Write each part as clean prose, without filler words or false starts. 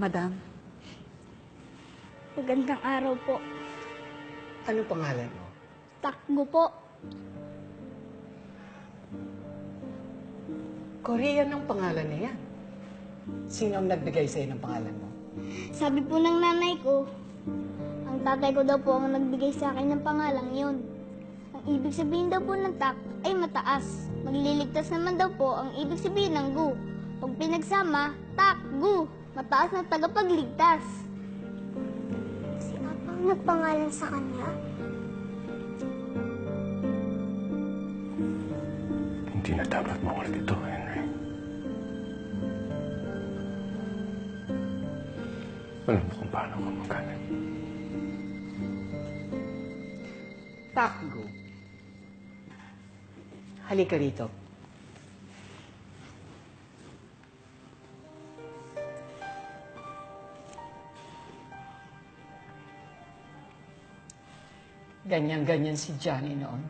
Madam, Magandang araw po. Anong pangalan mo? Takbo po. Korean ang pangalan na yan. Sino ang nagbigay sa'yo ng pangalan mo? Sabi po ng nanay ko, ang tatay ko daw po ang nagbigay sa akin ng pangalang yun. Ang ibig sabihin daw po ng tak ay mataas. Magliligtas naman daw po ang ibig sabihin ng gu. Pag pinagsama, tak, gu. Mataas na tagapagligtas. Si Papa ang nagpangalan sa kanya? Hindi na dapat makulit ito, Henry. Alam mo kung paano ka magalit. Takgo. Halika rito. Ganyan-ganyan si Johnny noon.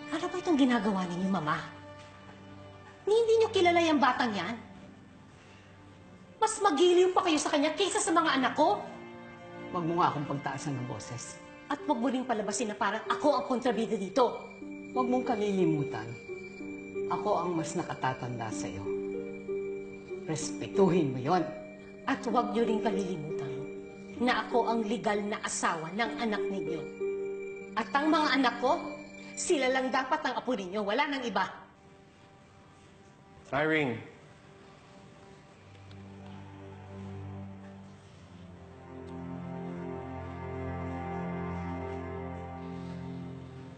Ano ba itong ginagawa ninyo, Mama? Hindi niyo kilala yung batang yan? Mas magiliw pa kayo sa kanya kaysa sa mga anak ko. Huwag mo nga akong pagtaasan ng boses. At huwag mo ring palabasin na parang ako ang kontrabida dito. Huwag mong kalilimutan. Ako ang mas nakatatanda sa'yo. Respetuhin mo yon. At huwag niyo ring kalilimutan na ako ang legal na asawa ng anak ninyo. At ang mga anak ko, sila lang dapat ang apo ninyo, wala nang iba. Irene!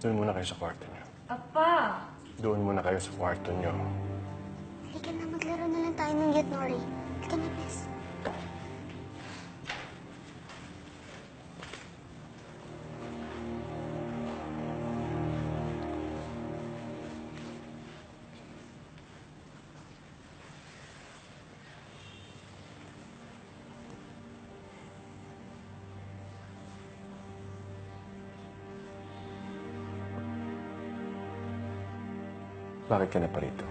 Doon muna kayo sa kwarto niyo. Papa! Doon muna kayo sa kwarto niyo. Halika na, maglaro na lang tayo ng Yatnori. Halika na, please. Bakit ka na pa rito?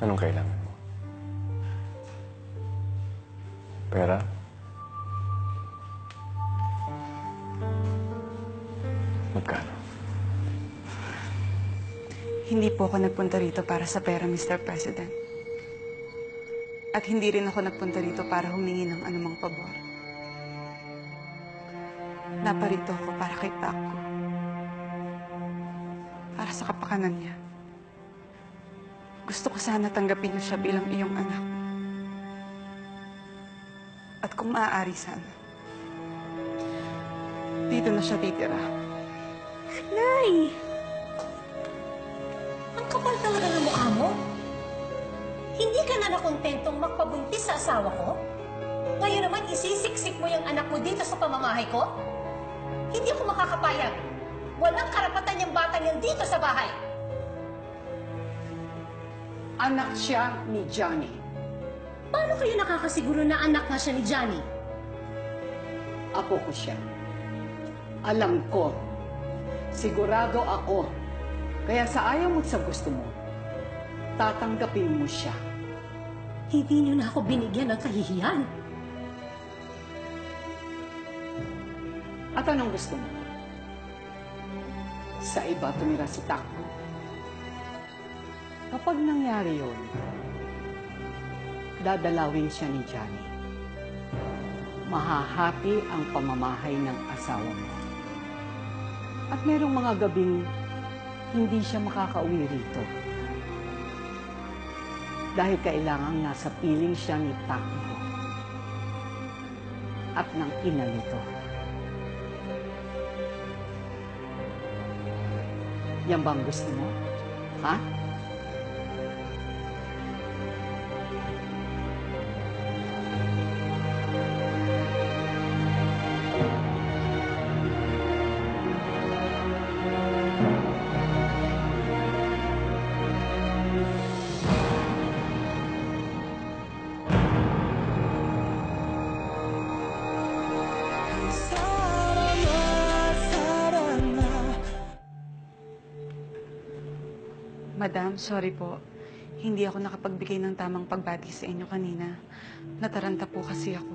Anong kailangan mo? Pera? Magkano? hindi po ako nagpunta rito para sa pera, Mr. President. At hindi rin ako nagpunta rito para humingi ng anumang pabor. Naparito ako para kay Takko. Para sa kapakanan niya. Gusto ko sana tanggapin niyo siya bilang iyong anak. At kung maaari sana, dito na siya titira. Nay! Ang kapal talaga ng mukha mo. Hindi ka na nakontentong magpabuntis sa asawa ko? Ngayon naman isisiksik mo yung anak mo dito sa pamamahay ko? Hindi ako makakapayag. Walang karapatan yung batang yan dito sa bahay. Anak siya ni Johnny. Paano kayo nakakasiguro na anak na siya ni Johnny? Apo ko siya. Alam ko. Sigurado ako. Kaya sa ayaw mo at sa gusto mo, tatanggapin mo siya. Hindi niyo na ako binigyan ng kahihiyan. At anong gusto mo? Sa iba tumira si Takbo. Kapag nangyari yun, dadalawin siya ni Johnny. Mahahati ang pamamahay ng asawa mo. At merong mga gabing hindi siya makakauwi rito. Dahil kailangang nasa piling siya ni Takbo at ng ina nito. Yan bang gusto mo? Ha? Madam, sorry po. Hindi ako nakapagbigay ng tamang pagbati sa inyo kanina. Nataranta po kasi ako.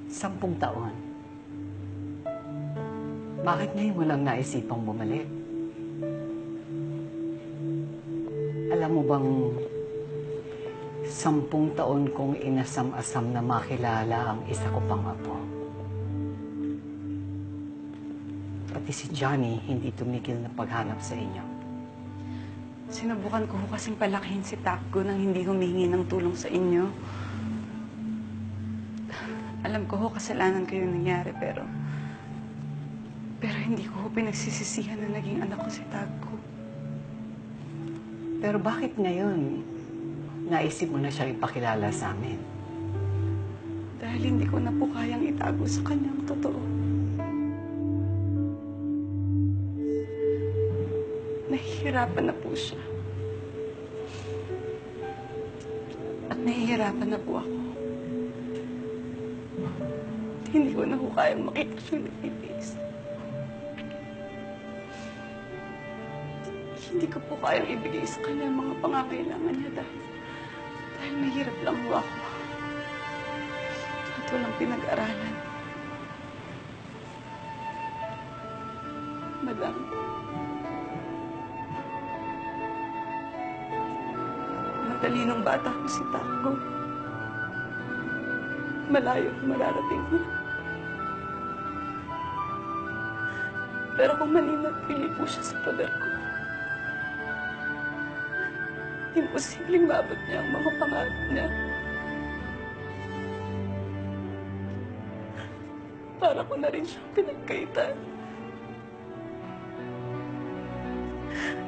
Sampung taon. Bakit ngayon mo lang naisipang bumalik? Alam mo bang 10 taon kong inasam-asam na makilala ang isa ko pang apo. Pati si Johnny hindi tumigil na paghanap sa inyo. Sinubukan ko ho kasing palakihin si Takgo nang hindi humingi ng tulong sa inyo. Alam ko ho kasalanan ko yung nangyari pero hindi ko ho pinagsisisihan na naging anak ko si Takgo. Pero bakit ngayon naisip mo na siya ipakilala sa amin? Dahil hindi ko na po kayang itago sa kanyang totoo. Nahihirapan na po siya. At nahihirapan na po ako. Hindi ko na po kayang makita siya nagtitiis. Hindi ko po kayang ibigay sa kanya ang mga pangangailangan niya dahil mahirap lang po ako. At walang pinag-aralan. Madam, matalinong bata ko si Takgo. Malayo ang mararating niya. Pero kung maninatili po siya sa poder ko, imposibleng maabot niya ang mga pangarap niya. Para ko na rin siyang pinagkaitan.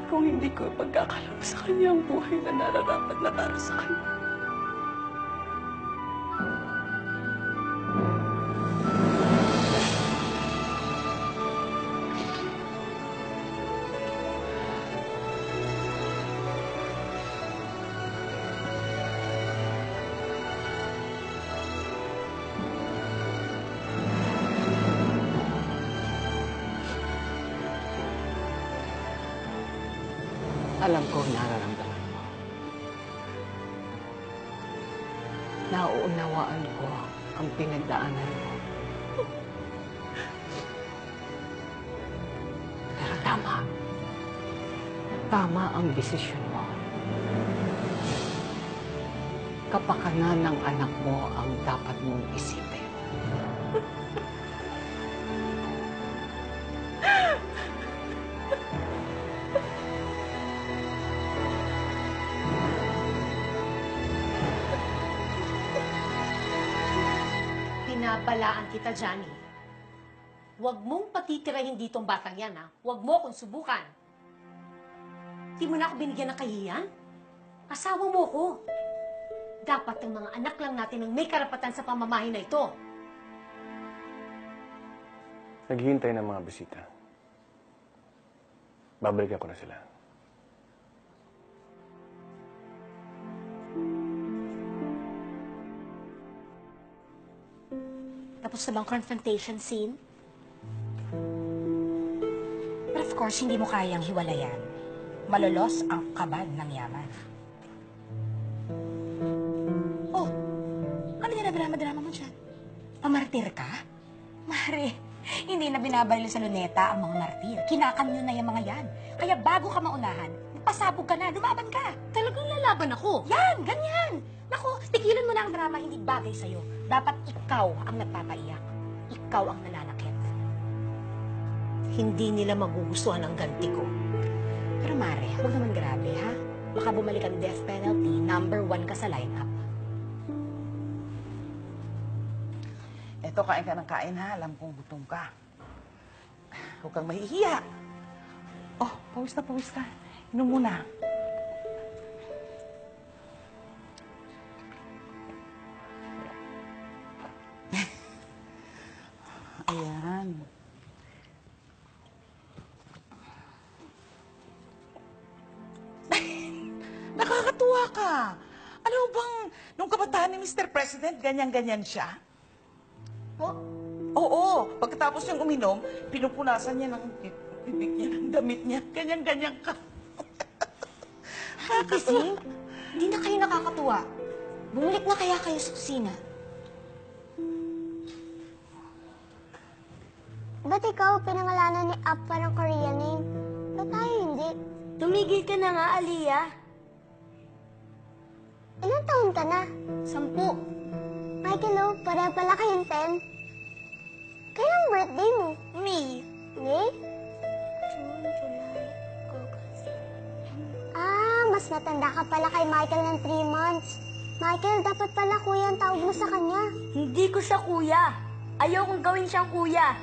Kung hindi ko pagkakalaw sa kanya ang buhay na nararapat na para sa kanya. Alam ko nararamdaman mo. Nauunawaan ko ang pinagdaanan mo. Pero tama. Tama ang desisyon mo. Kapakanan ng anak mo ang dapat mong isipin. Pinabalaan kita, Johnny. Huwag mong patitirahin ditong batang yan, ha? Huwag mo akong subukan. Di mo na ako binigyan ng kahiyan? Asawa mo ko. Dapat ang mga anak lang natin ang may karapatan sa pamamahay na ito. Naghihintay ng mga bisita. Babalik ako na sila. Tapos na bang confrontation scene? But of course, hindi mo kayang hiwalayan. Malolos ang kabal ng yaman. Oh, ano yan na drama-drama mo dyan? Pamartir ka? Mare, hindi na binabaril sa luneta ang mga martir. Kinakamyo na yung mga yan. Kaya bago ka maunahan, pasabog ka na, lumaban ka. Talagang lalaban ako. Yan, ganyan. Naku, tigilan mo na ang drama, hindi bagay sa'yo. Dapat ikaw ang nagpapaiyak. Ikaw ang nananakit. Hindi nila magugustuhan ang ganti ko. Pero Mare, huwag naman grabe, ha? Baka bumalik ang death penalty, #1 ka sa lineup. Eto, kain ka ng kain, ha? Alam kong gutom ka. Huwag kang mahihiya. Oh, pawis na pawis ka. Inom muna. Ayan. Nakakatawa Nakakatuwa ka. Alam mo bang, nung kabataan ni Mr. President, ganyan-ganyan siya? Po? Oo, pagkatapos niyang uminom, pinupunasan niya ng bibig niya, ng damit niya. Ganyan-ganyan ka. Gising, hindi na kayo nakakatuwa. Bumalik na kaya kayo sa kusina. Ba't ikaw pinangalanan ni Appa ng Korean name? Ba't tayo hindi? Tumigil ka na nga, Aliyah. Ilang taon ka na? 10. Michael, oh, pareho pala kayong 10. Kailan birthday mo? May. May? June, July, August. Ah, mas matanda ka pala kay Michael ng 3 months. Michael, dapat pala kuya ang tawag mo sa kanya. Hindi ko siya kuya. Ayokong gawin siyang kuya.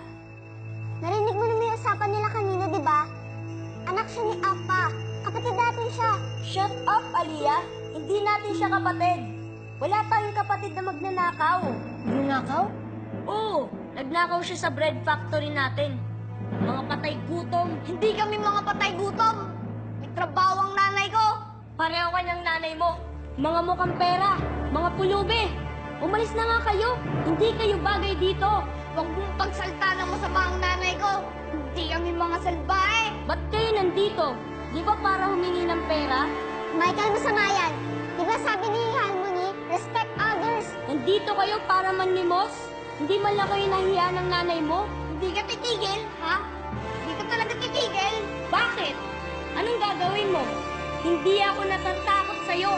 Narinig mo naman yung usapan nila kanina, di ba? Anak siya ni Appa. Kapatid natin siya. Shut up, Aliyah. Hindi natin siya kapatid. Wala tayong kapatid na magnanakaw. Magnanakaw? Oo, nagnakaw siya sa bread factory natin. Mga patay gutom. Hindi kami mga patay gutom. May trabaho ang nanay ko. Pareho ka ng nanay mo. Mga mukhang pera, mga pulubi. Umalis na nga kayo. Hindi kayo bagay dito. Huwag mong pagsalta ng masama ang nanay ko. Hindi kami mga salbahe. Ba't kayo nandito? Di ba para humingi ng pera? Michael, masama yan. Di ba sabi ni Harmony, respect others? Nandito kayo para manlimos? Hindi man lang kayo nahiya ng nanay mo? Hindi ka titigil, ha? Hindi ka talaga titigil? Bakit? Anong gagawin mo? Hindi ako natatakot sa'yo.